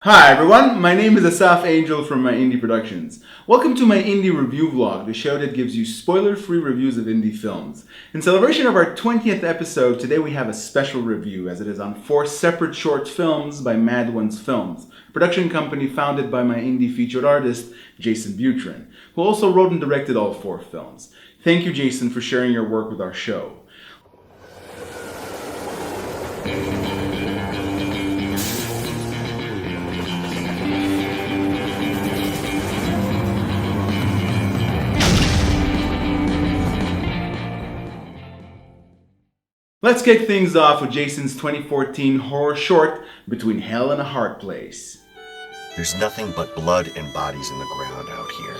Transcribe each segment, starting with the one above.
Hi everyone, my name is Asaf Angel from MyIndie Productions. Welcome to my Indie Review Vlog, the show that gives you spoiler-free reviews of indie films. In celebration of our 20th episode, today we have a special review as it is on 4 separate short films by Mad Ones Films, a production company founded by my indie featured artist, Jaysen Buterin, who also wrote and directed all 4 films. Thank you, Jaysen, for sharing your work with our show. Let's kick things off with Jaysen's 2014 horror short, Between Hell and a Hard Place. There's nothing but blood and bodies in the ground out here.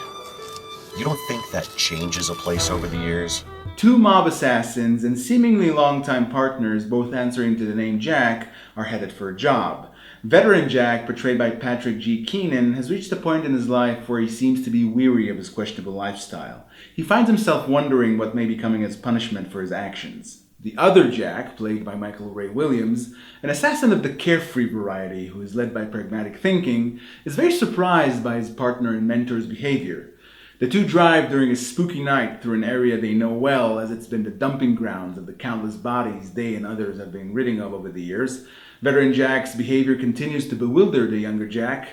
You don't think that changes a place over the years? 2 mob assassins and seemingly longtime partners, both answering to the name Jack, are headed for a job. Veteran Jack, portrayed by Patrick G. Keenan, has reached a point in his life where he seems to be weary of his questionable lifestyle. He finds himself wondering what may be coming as punishment for his actions. The other Jack, played by Michael Ray Williams, an assassin of the carefree variety who is led by pragmatic thinking, is very surprised by his partner and mentor's behavior. The two drive during a spooky night through an area they know well, as it's been the dumping grounds of the countless bodies they and others have been ridding of over the years. Veteran Jack's behavior continues to bewilder the younger Jack,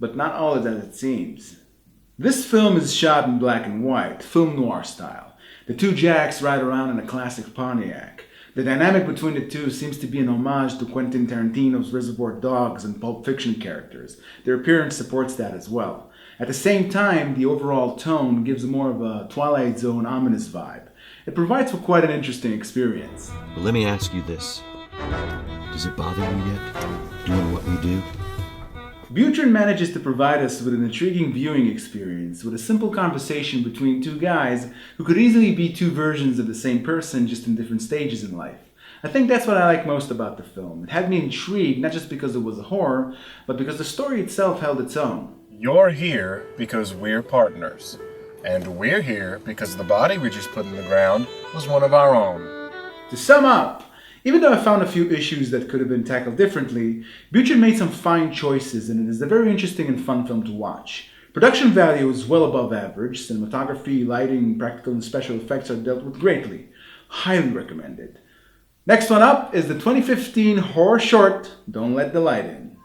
but not all is as it seems. This film is shot in black and white, film noir style. The 2 Jacks ride around in a classic Pontiac. The dynamic between the two seems to be an homage to Quentin Tarantino's Reservoir Dogs and Pulp Fiction characters. Their appearance supports that as well. At the same time, the overall tone gives more of a Twilight Zone ominous vibe. It provides for quite an interesting experience. But let me ask you this. Does it bother you yet, doing what we do? Buterin manages to provide us with an intriguing viewing experience with a simple conversation between 2 guys who could easily be 2 versions of the same person, just in different stages in life. I think that's what I like most about the film. It had me intrigued not just because it was a horror, but because the story itself held its own. You're here because we're partners. And we're here because the body we just put in the ground was one of our own. To sum up, even though I found a few issues that could have been tackled differently, Buterin made some fine choices and it is a very interesting and fun film to watch. Production value is well above average. Cinematography, lighting, practical and special effects are dealt with greatly. Highly recommended. Next one up is the 2015 horror short, Don't Let the Light In.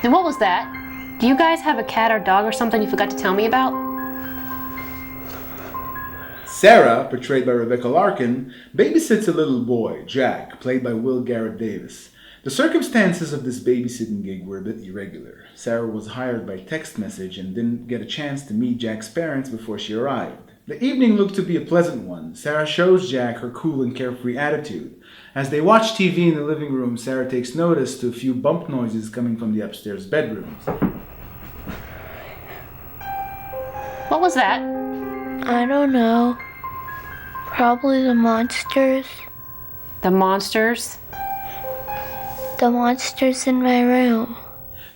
And what was that? Do you guys have a cat or dog or something you forgot to tell me about? Sarah, portrayed by Rebecca Larkin, babysits a little boy, Jack, played by Will Garrett Davis. The circumstances of this babysitting gig were a bit irregular. Sarah was hired by text message and didn't get a chance to meet Jack's parents before she arrived. The evening looked to be a pleasant one. Sarah shows Jack her cool and carefree attitude. As they watch TV in the living room, Sarah takes notice to a few bump noises coming from the upstairs bedrooms. What was that? I don't know. Probably the monsters. The monsters? The monsters in my room.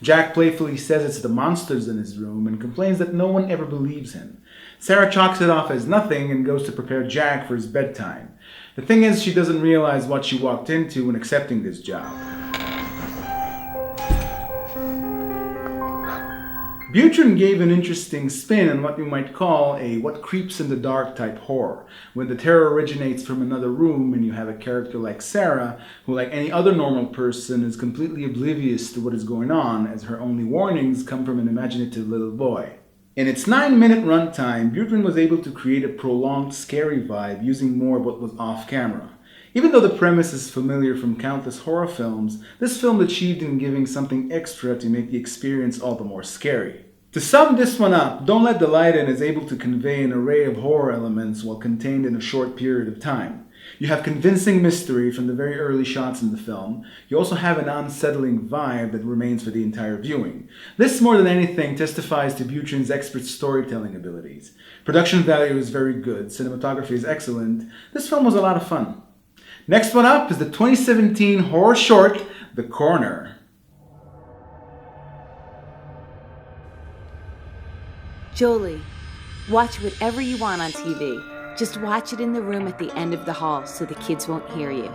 Jack playfully says it's the monsters in his room and complains that no one ever believes him. Sarah chalks it off as nothing and goes to prepare Jack for his bedtime. The thing is, she doesn't realize what she walked into when accepting this job. Buterin gave an interesting spin on what you might call a what creeps in the dark type horror, when the terror originates from another room and you have a character like Sarah, who like any other normal person is completely oblivious to what is going on, as her only warnings come from an imaginative little boy. In its 9-minute runtime, Buterin was able to create a prolonged scary vibe using more of what was off-camera. Even though the premise is familiar from countless horror films, this film achieved in giving something extra to make the experience all the more scary. To sum this one up, Don't Let the Light In is able to convey an array of horror elements while contained in a short period of time. You have convincing mystery from the very early shots in the film. You also have an unsettling vibe that remains for the entire viewing. This, more than anything, testifies to Buterin's expert storytelling abilities. Production value is very good, cinematography is excellent. This film was a lot of fun. Next one up is the 2017 horror short, The Corner. Jolie, watch whatever you want on TV. Just watch it in the room at the end of the hall so the kids won't hear you.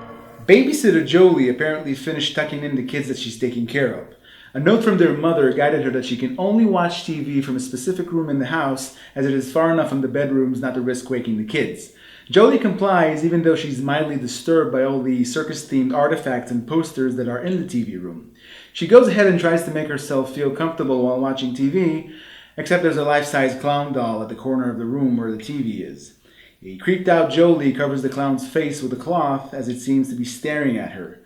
Babysitter Jolie apparently finished tucking in the kids that she's taking care of. A note from their mother guided her that she can only watch TV from a specific room in the house, as it is far enough from the bedrooms not to risk waking the kids. Jolie complies, even though she's mildly disturbed by all the circus-themed artifacts and posters that are in the TV room. She goes ahead and tries to make herself feel comfortable while watching TV, except there's a life-size clown doll at the corner of the room where the TV is. A creeped-out Jolie covers the clown's face with a cloth as it seems to be staring at her.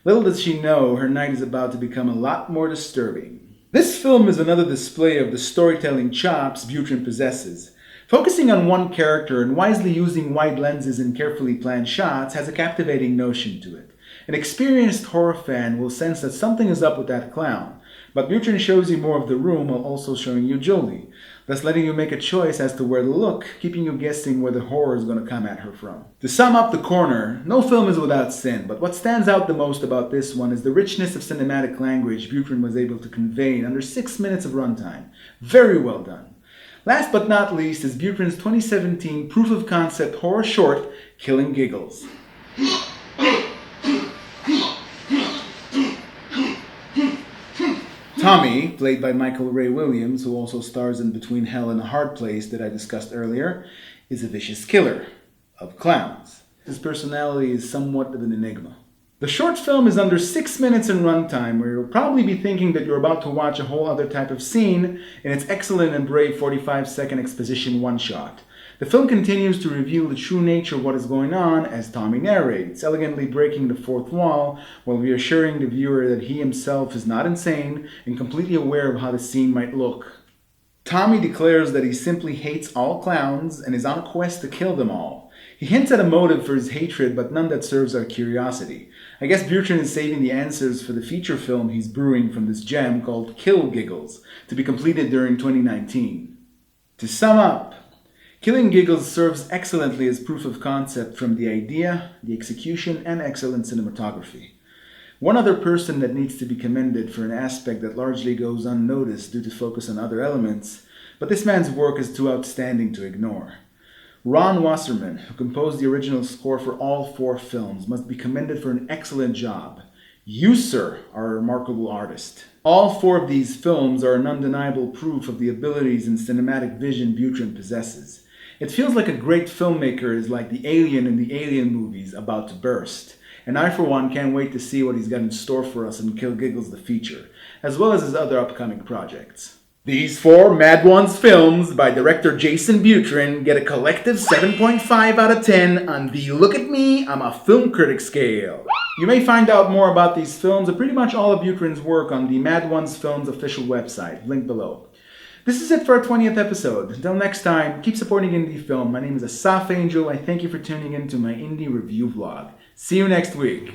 Little does she know, her night is about to become a lot more disturbing. This film is another display of the storytelling chops Buterin possesses. Focusing on one character and wisely using wide lenses and carefully planned shots has a captivating notion to it. An experienced horror fan will sense that something is up with that clown, but Buterin shows you more of the room while also showing you Jolie, thus letting you make a choice as to where to look, keeping you guessing where the horror is going to come at her from. To sum up the corner, no film is without sin, but what stands out the most about this one is the richness of cinematic language Buterin was able to convey in under 6 minutes of runtime. Very well done. Last but not least is Buterin's 2017 proof-of-concept horror short, Killing Giggles. Tommy, played by Michael Ray Williams, who also stars in Between Hell and a Hard Place that I discussed earlier, is a vicious killer of clowns. His personality is somewhat of an enigma. The short film is under 6 minutes in runtime, where you'll probably be thinking that you're about to watch a whole other type of scene in its excellent and brave 45-second exposition one-shot. The film continues to reveal the true nature of what is going on as Tommy narrates, elegantly breaking the fourth wall while reassuring the viewer that he himself is not insane and completely aware of how the scene might look. Tommy declares that he simply hates all clowns and is on a quest to kill them all. He hints at a motive for his hatred, but none that serves our curiosity. I guess Buterin is saving the answers for the feature film he's brewing from this gem called Kill Giggles, to be completed during 2019. To sum up, Killing Giggles serves excellently as proof of concept from the idea, the execution, and excellent cinematography. One other person that needs to be commended for an aspect that largely goes unnoticed due to focus on other elements, but this man's work is too outstanding to ignore. Ron Wasserman, who composed the original score for all 4 films, must be commended for an excellent job. You, sir, are a remarkable artist. All 4 of these films are an undeniable proof of the abilities and cinematic vision Buterin possesses. It feels like a great filmmaker is like the alien in the Alien movies about to burst. And I, for one, can't wait to see what he's got in store for us in Kill Giggles the feature, as well as his other upcoming projects. These 4 Mad Ones films by director Jaysen Buterin get a collective 7.5 out of 10 on the Look at Me, I'm a Film Critic scale. You may find out more about these films and pretty much all of Buterin's work on the Mad Ones Films official website, linked below. This is it for our 20th episode. Until next time, keep supporting indie film. My name is Asaf Angel. I thank you for tuning in to my indie review vlog. See you next week.